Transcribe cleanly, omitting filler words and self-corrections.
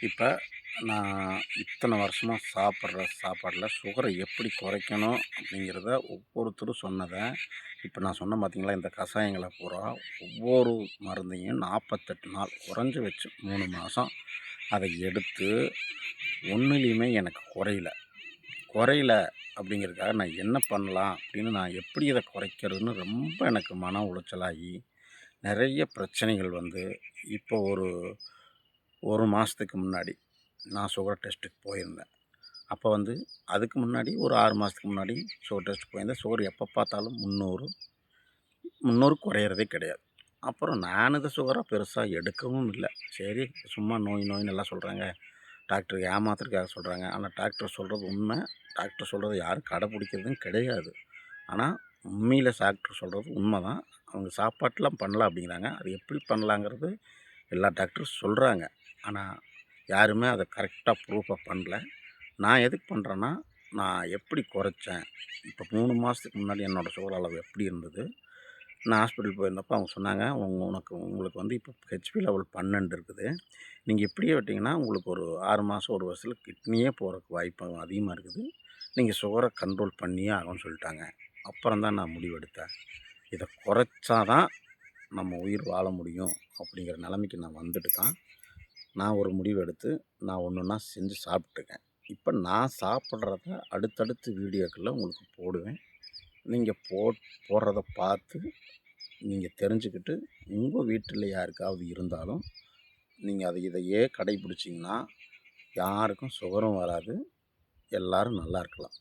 இப்போ நான் இத்தனை வருஷமாக சாப்பிட்ற சாப்பாடில் சுகரை எப்படி குறைக்கணும் அப்படிங்கிறத ஒவ்வொருத்தரும் சொன்னதை இப்போ நான் சொன்னேன் பார்த்தீங்களா, இந்த கஷாயங்களை பூரா ஒவ்வொரு மருந்தையும் 48 நாள் குறைஞ்சி வச்சு 3 மாதம் அதை எடுத்து ஒன்றுலேயுமே எனக்கு குறையல அப்படிங்கிறதுக்காக நான் என்ன பண்ணலாம் அப்படின்னு, நான் எப்படி இதை குறைக்கிறதுன்னு ரொம்ப எனக்கு மன உளைச்சலாகி நிறைய பிரச்சனைகள் வந்து இப்போ ஒரு மாதத்துக்கு முன்னாடி நான் சுகர் டெஸ்ட்டுக்கு போயிருந்தேன். அப்போ வந்து அதுக்கு முன்னாடி ஒரு 6 மாதத்துக்கு முன்னாடி சுகர் டெஸ்ட்டுக்கு போயிருந்தேன். சுகர் எப்போ பார்த்தாலும் 300 குறையிறதே கிடையாது. அப்புறம் நான் இதை சுகரை பெருசாக எடுக்கவும் இல்லை. சரி, சும்மா நோயின்னு எல்லாம் சொல்கிறாங்க, டாக்டர் ஏமாத்துறதுக்காக சொல்கிறாங்க. ஆனால் டாக்டர் சொல்கிறது உண்மை. டாக்டர் சொல்கிறத யாரும் கடைப்பிடிக்கிறதும் கிடையாது. ஆனால் உண்மையில் டாக்டர் சொல்கிறது உண்மை தான். அவங்க சாப்பாட்டெலாம் பண்ணலாம் அப்படிங்கிறாங்க. அது எப்படி பண்ணலாங்கிறது எல்லா டாக்டரும் சொல்கிறாங்க. ஆனால் யாருமே அதை கரெக்டாக ப்ரூஃபாக பண்ணல. நான் எதுக்கு பண்ணுறேன்னா, நான் எப்படி குறைச்சேன், இப்போ 3 மாதத்துக்கு முன்னாடி என்னோடய சுகர் அளவு எப்படி இருந்தது, நான் ஹாஸ்பிட்டல் போயிருந்தப்போ அவங்க சொன்னாங்க, உங்களுக்கு வந்து இப்போ ஹெச்பி லெவல் 12 இருக்குது. நீங்கள் இப்படியே விட்டிங்கன்னா உங்களுக்கு ஒரு 6 மாதம் 1 வருஷத்தில் கிட்னியே போகிறதுக்கு வாய்ப்பு அதிகமாக இருக்குது. நீங்கள் சுகரை கண்ட்ரோல் பண்ணியே ஆகும்னு சொல்லிட்டாங்க. அப்புறம் தான் நான் முடிவெடுத்தேன், இதை குறைச்சா தான் நம்ம உயிர் வாழ முடியும் அப்படிங்கிற நிலைமைக்கு நான் வந்துட்டு தான் நான் ஒரு முடிவு எடுத்து நான் ஒன்று ஒன்றா செஞ்சு சாப்பிட்டுருக்கேன். இப்போ நான் சாப்பிட்றத அடுத்தடுத்து வீடியோக்களில் உங்களுக்கு போடுவேன். நீங்கள் போடுறத பார்த்து நீங்கள் தெரிஞ்சுக்கிட்டு உங்கள் வீட்டில் யாருக்காவது இருந்தாலும் நீங்கள் இதையே கடைப்பிடிச்சிங்கன்னா யாருக்கும் சுகரும் வராது, எல்லோரும் நல்லா இருக்கலாம்.